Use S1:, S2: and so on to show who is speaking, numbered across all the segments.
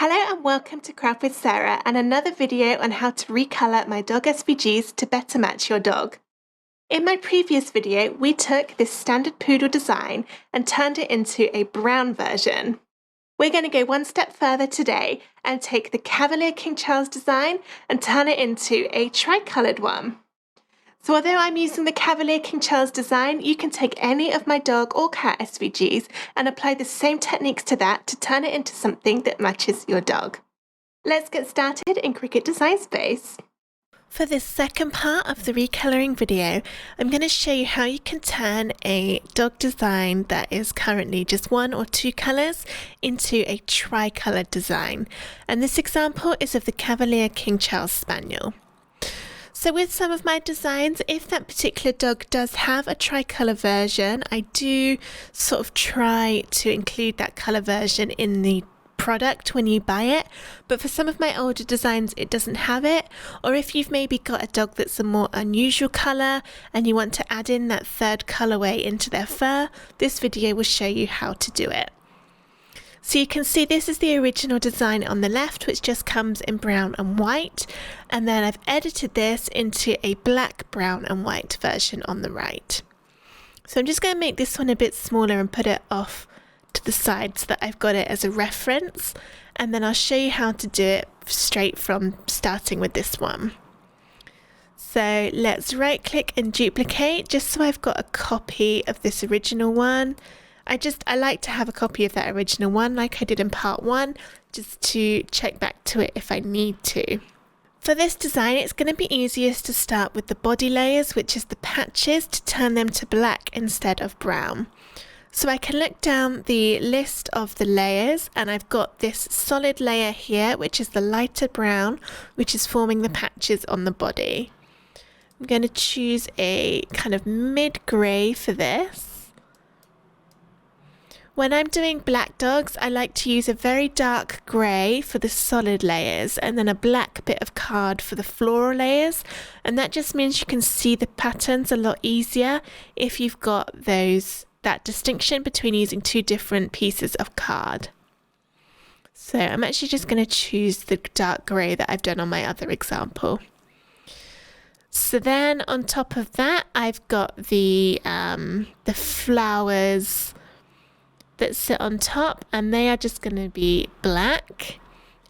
S1: Hello and welcome to Craft with Sarah and another video on how to recolor my dog SVGs to better match your dog. In my previous video, we took this standard poodle design and turned it into a brown version. We're going to go one step further today and take the Cavalier King Charles design and turn it into a tri-coloured one. So although I'm using the Cavalier King Charles design, you can take any of my dog or cat SVGs and apply the same techniques to that to turn it into something that matches your dog. Let's get started in Cricut Design Space. For this second part of the recolouring video, I'm going to show you how you can turn a dog design that is currently just one or two colours into a tri-coloured design. And this example is of the Cavalier King Charles Spaniel. So with some of my designs, if that particular dog does have a tricolour version, I do sort of try to include that colour version in the product when you buy it. But for some of my older designs, it doesn't have it. Or if you've maybe got a dog that's a more unusual colour and you want to add in that third colourway into their fur, this video will show you how to do it. So you can see this is the original design on the left, which just comes in brown and white, and then I've edited this into a black, brown and white version on the right. So I'm just going to make this one a bit smaller and put it off to the side so that I've got it as a reference, and then I'll show you how to do it straight from starting with this one. So let's right click and duplicate just so I've got a copy of this original one. I like to have a copy of that original one like I did in part 1, just to check back to it if I need to. For this design, it's going to be easiest to start with the body layers, which is the patches, to turn them to black instead of brown. So I can look down the list of the layers and I've got this solid layer here, which is the lighter brown, which is forming the patches on the body. I'm going to choose a kind of mid-grey for this. When I'm doing black dogs, I like to use a very dark grey for the solid layers and then a black bit of card for the floral layers, and that just means you can see the patterns a lot easier if you've got that distinction between using two different pieces of card. So I'm actually just going to choose the dark grey that I've done on my other example. So then on top of that, I've got the flowers that sit on top, and they are just going to be black.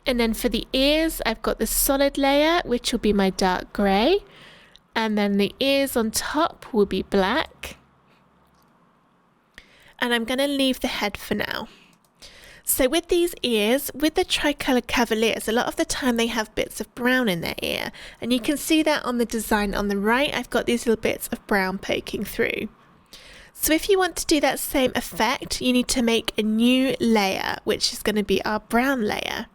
S1: And then for the ears, I've got the solid layer, which will be my dark grey, and then the ears on top will be black. And I'm going to leave the head for now. So with these ears, with the tricolour Cavaliers, a lot of the time they have bits of brown in their ear, and you can see that on the design on the right. I've got these little bits of brown poking through. So if you want to do that same effect, you need to make a new layer, which is going to be our brown layer.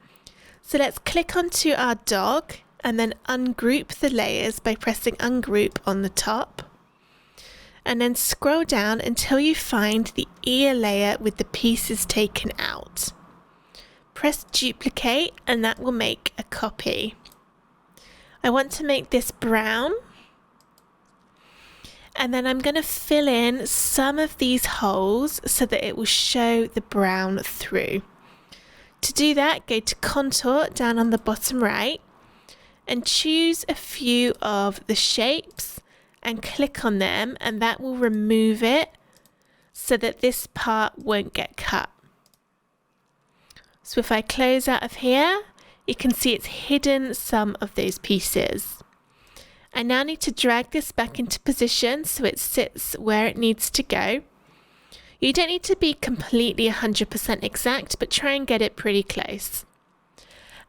S1: So let's click onto our dog and then ungroup the layers by pressing ungroup on the top. And then scroll down until you find the ear layer with the pieces taken out. Press duplicate and that will make a copy. I want to make this brown. And then I'm going to fill in some of these holes so that it will show the brown through. To do that, go to Contour down on the bottom right and choose a few of the shapes and click on them, and that will remove it so that this part won't get cut. So if I close out of here, you can see it's hidden some of those pieces. I now need to drag this back into position so it sits where it needs to go. You don't need to be completely 100% exact, but try and get it pretty close.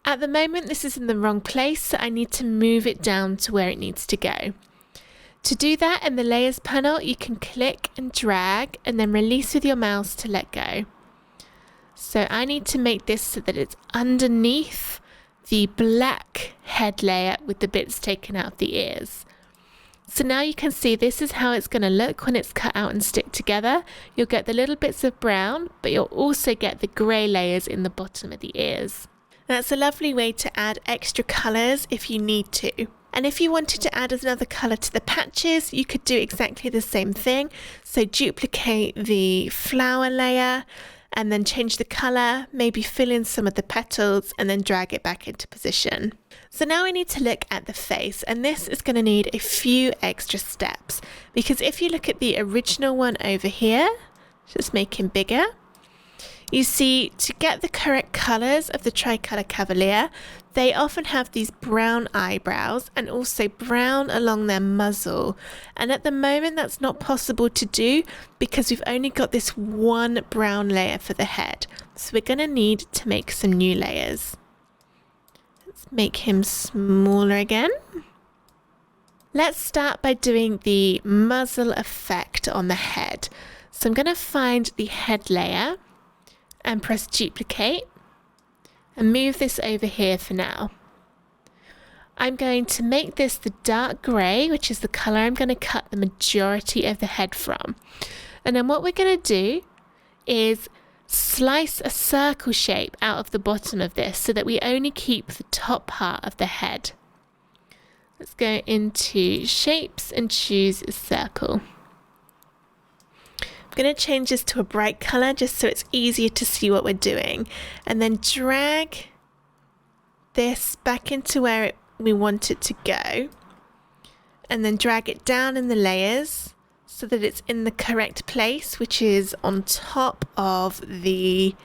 S1: At the moment, this is in the wrong place, so I need to move it down to where it needs to go. To do that, in the Layers panel, you can click and drag and then release with your mouse to let go. So I need to make this so that it's underneath the black head layer with the bits taken out of the ears. So now you can see this is how it's going to look when it's cut out and stick together. You'll get the little bits of brown, but you'll also get the grey layers in the bottom of the ears. That's a lovely way to add extra colours if you need to. And if you wanted to add another colour to the patches, you could do exactly the same thing. So duplicate the flower layer and then change the color, maybe fill in some of the petals and then drag it back into position. So now we need to look at the face, and this is going to need a few extra steps, because if you look at the original one over here, just make him bigger. You see, to get the correct colors of the Tricolor Cavalier, they often have these brown eyebrows and also brown along their muzzle. And at the moment, that's not possible to do because we've only got this one brown layer for the head. So we're going to need to make some new layers. Let's make him smaller again. Let's start by doing the muzzle effect on the head. So I'm going to find the head layer and press duplicate and move this over here for now. I'm going to make this the dark grey, which is the colour I'm going to cut the majority of the head from. And then what we're going to do is slice a circle shape out of the bottom of this so that we only keep the top part of the head. Let's go into shapes and choose a circle. I'm going to change this to a bright colour just so it's easier to see what we're doing, and then drag this back into where we want it to go, and then drag it down in the layers so that it's in the correct place, which is on top of the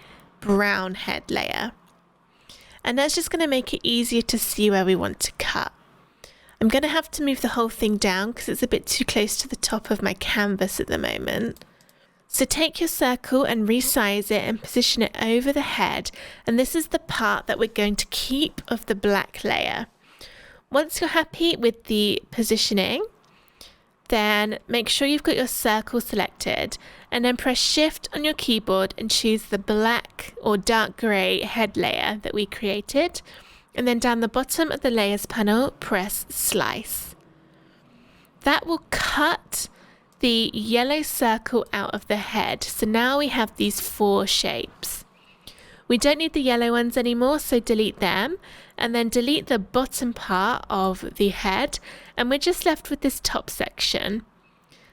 S1: brown head layer. And that's just going to make it easier to see where we want to cut. I'm going to have to move the whole thing down because it's a bit too close to the top of my canvas at the moment. So take your circle and resize it and position it over the head, and this is the part that we're going to keep of the black layer. Once you're happy with the positioning, then make sure you've got your circle selected and then press Shift on your keyboard and choose the black or dark grey head layer that we created, and then down the bottom of the layers panel press Slice. That will cut the yellow circle out of the head. So now we have these 4 shapes. We don't need the yellow ones anymore, so delete them and then delete the bottom part of the head, and we're just left with this top section.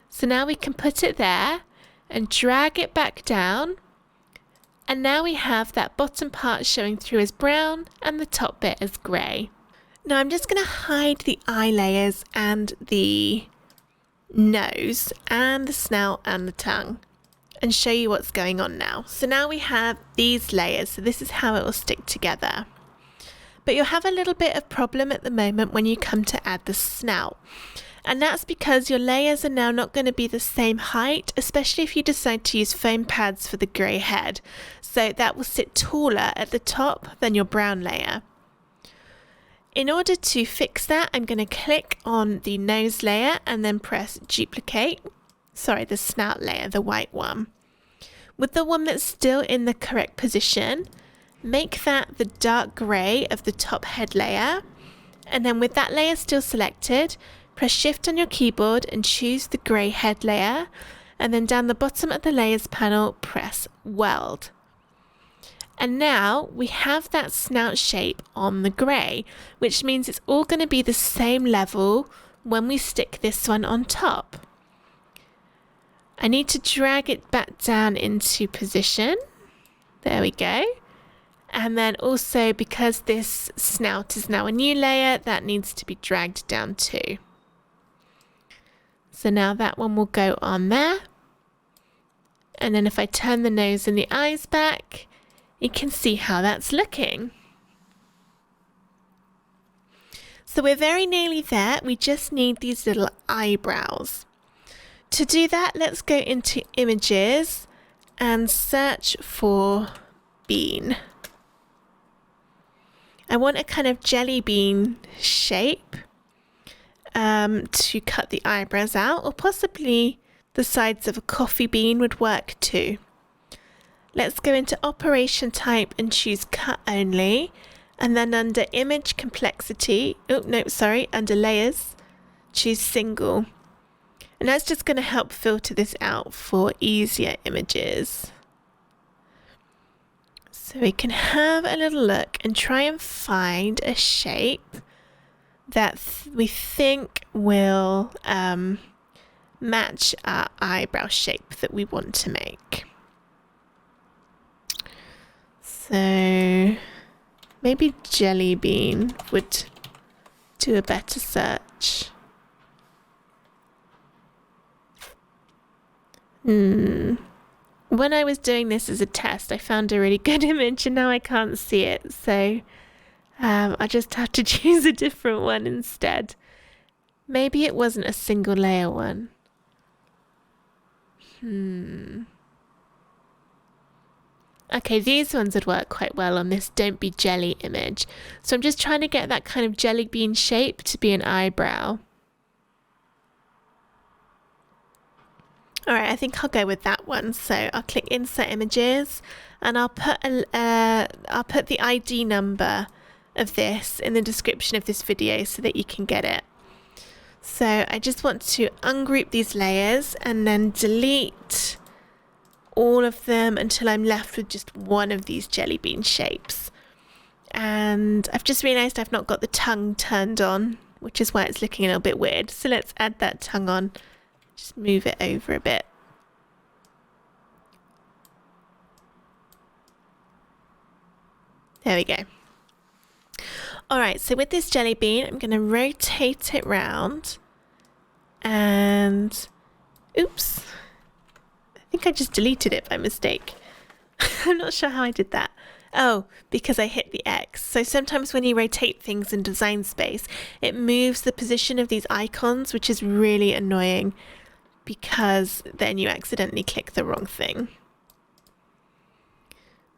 S1: So now we can put it there and drag it back down, and now we have that bottom part showing through as brown and the top bit as grey. Now I'm just going to hide the eye layers and the nose and the snout and the tongue and show you what's going on now. So now we have these layers, so this is how it will stick together. But you'll have a little bit of problem at the moment when you come to add the snout, and that's because your layers are now not going to be the same height, especially if you decide to use foam pads for the grey head, so that will sit taller at the top than your brown layer. In order to fix that, I'm going to click on the nose layer and then press duplicate. Sorry, the snout layer, the white one. With the one that's still in the correct position, make that the dark grey of the top head layer. And then with that layer still selected, press Shift on your keyboard and choose the grey head layer. And then down the bottom of the layers panel, press Weld. And now we have that snout shape on the grey, which means it's all going to be the same level when we stick this one on top. I need to drag it back down into position. There we go. And then also, because this snout is now a new layer, that needs to be dragged down too. So now that one will go on there. And then if I turn the nose and the eyes back, you can see how that's looking. So we're very nearly there. We just need these little eyebrows. To do that, let's go into Images and search for bean. I want a kind of jelly bean shape to cut the eyebrows out, or possibly the sides of a coffee bean would work too. Let's go into Operation Type and choose Cut Only, and then under Image Complexity, under Layers, choose Single. And that's just going to help filter this out for easier images. So we can have a little look and try and find a shape that we think will match our eyebrow shape that we want to make. So maybe Jelly Bean would do a better search. When I was doing this as a test, I found a really good image and now I can't see it. So I just have to choose a different one instead. Maybe it wasn't a single layer one. Okay, these ones would work quite well on this Don't Be Jelly image. So I'm just trying to get that kind of jelly bean shape to be an eyebrow. All right, I think I'll go with that one. So I'll click Insert Images and I'll put the ID number of this in the description of this video so that you can get it. So I just want to ungroup these layers and then delete all of them until I'm left with just one of these jelly bean shapes. And I've just realized I've not got the tongue turned on, which is why it's looking a little bit weird. So let's add that tongue on. Just move it over a bit. There we go. All right, so with this jelly bean, I'm going to rotate it round and oops. I think I just deleted it by mistake. I'm not sure how I did that. Oh, because I hit the X. So sometimes when you rotate things in Design Space, it moves the position of these icons, which is really annoying because then you accidentally click the wrong thing.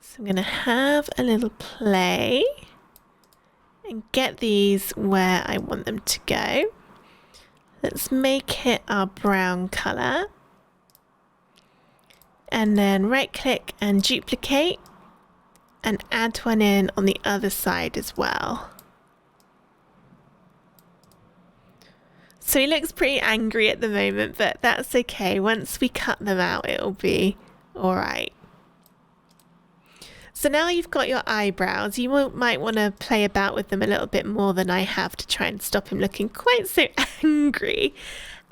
S1: So I'm going to have a little play and get these where I want them to go. Let's make it our brown color. And then right click and duplicate and add one in on the other side as well. So he looks pretty angry at the moment, but that's okay. Once we cut them out, it'll be all right. So now you've got your eyebrows, you might want to play about with them a little bit more than I have to try and stop him looking quite so angry.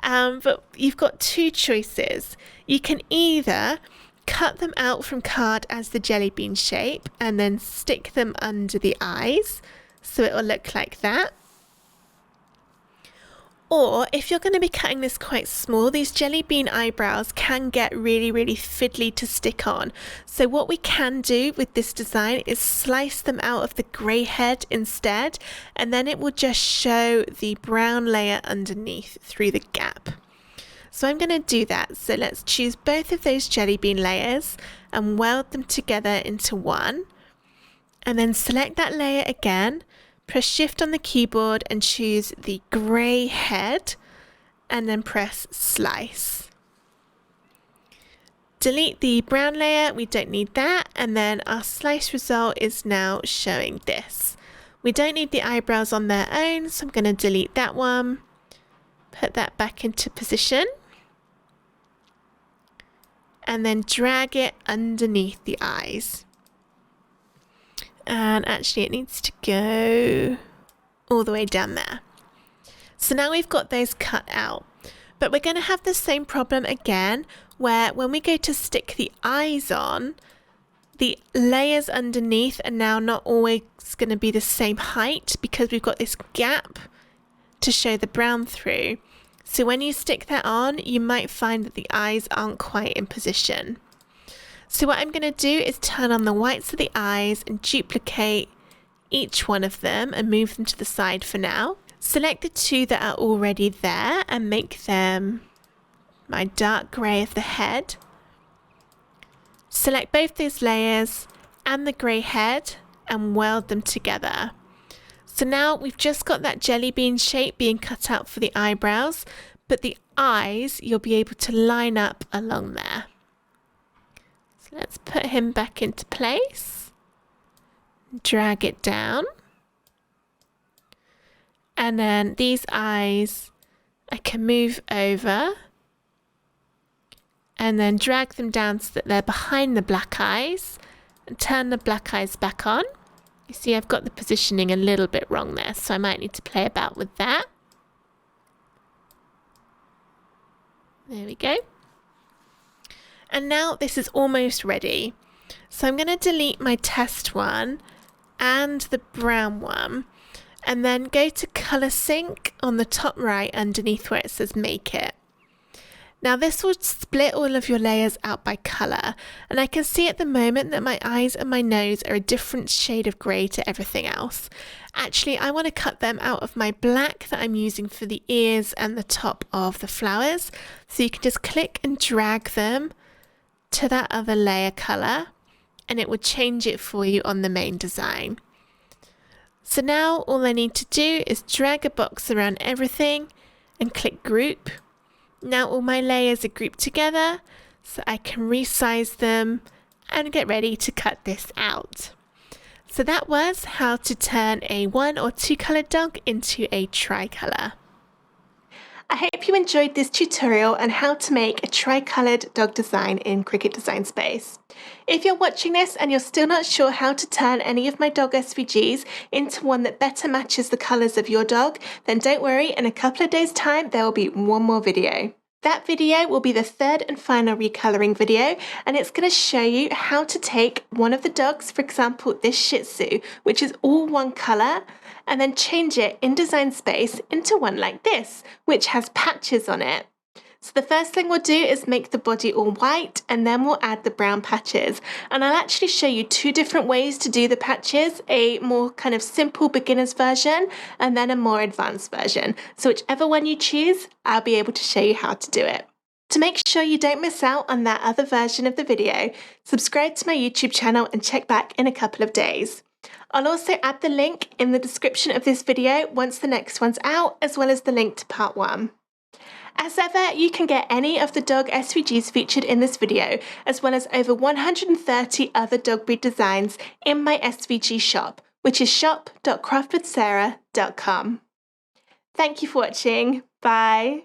S1: But you've got two choices. You can either cut them out from card as the jelly bean shape and then stick them under the eyes so it will look like that. Or if you're going to be cutting this quite small, these jelly bean eyebrows can get really fiddly to stick on. So what we can do with this design is slice them out of the grey head instead, and then it will just show the brown layer underneath through the gap. So I'm going to do that. So let's choose both of those jelly bean layers and weld them together into one. And then select that layer again. Press Shift on the keyboard and choose the grey head and then press Slice. Delete the brown layer, we don't need that, and then our slice result is now showing this. We don't need the eyebrows on their own, so I'm going to delete that one, put that back into position, and then drag it underneath the eyes. And actually it needs to go all the way down there. So now we've got those cut out, but we're going to have the same problem again where when we go to stick the eyes on, the layers underneath are now not always going to be the same height because we've got this gap to show the brown through. So when you stick that on, you might find that the eyes aren't quite in position. So what I'm going to do is turn on the whites of the eyes and duplicate each one of them and move them to the side for now. Select the two that are already there and make them my dark grey of the head. Select both those layers and the grey head and weld them together. So now we've just got that jelly bean shape being cut out for the eyebrows, but the eyes you'll be able to line up along there. Let's put him back into place, drag it down, and then these eyes I can move over and then drag them down so that they're behind the black eyes and turn the black eyes back on. You see I've got the positioning a little bit wrong there, so I might need to play about with that. There we go. And now this is almost ready. So I'm going to delete my test one and the brown one, and then go to Colour Sync on the top right underneath where it says Make It. Now this will split all of your layers out by colour, and I can see at the moment that my eyes and my nose are a different shade of grey to everything else. Actually, I want to cut them out of my black that I'm using for the ears and the top of the flowers. So you can just click and drag them to that other layer colour, and it will change it for you on the main design. So now all I need to do is drag a box around everything and click Group. Now all my layers are grouped together, so I can resize them and get ready to cut this out. So that was how to turn a 1 or 2 colored dog into a tricolour. I hope you enjoyed this tutorial on how to make a tri-coloured dog design in Cricut Design Space. If you're watching this and you're still not sure how to turn any of my dog SVGs into one that better matches the colours of your dog, then don't worry, in a couple of days' time there will be one more video. That video will be the third and final recolouring video, and it's going to show you how to take one of the dogs, for example this Shih Tzu, which is all one colour, and then change it in Design Space into one like this, which has patches on it. So the first thing we'll do is make the body all white, and then we'll add the brown patches. And I'll actually show you 2 different ways to do the patches, a more kind of simple beginner's version and then a more advanced version. So whichever one you choose, I'll be able to show you how to do it. To make sure you don't miss out on that other version of the video, subscribe to my YouTube channel and check back in a couple of days. I'll also add the link in the description of this video once the next one's out, as well as the link to part 1. As ever, you can get any of the dog SVGs featured in this video, as well as over 130 other dog breed designs in my SVG shop, which is shop.craftwithsarah.com. Thank you for watching. Bye.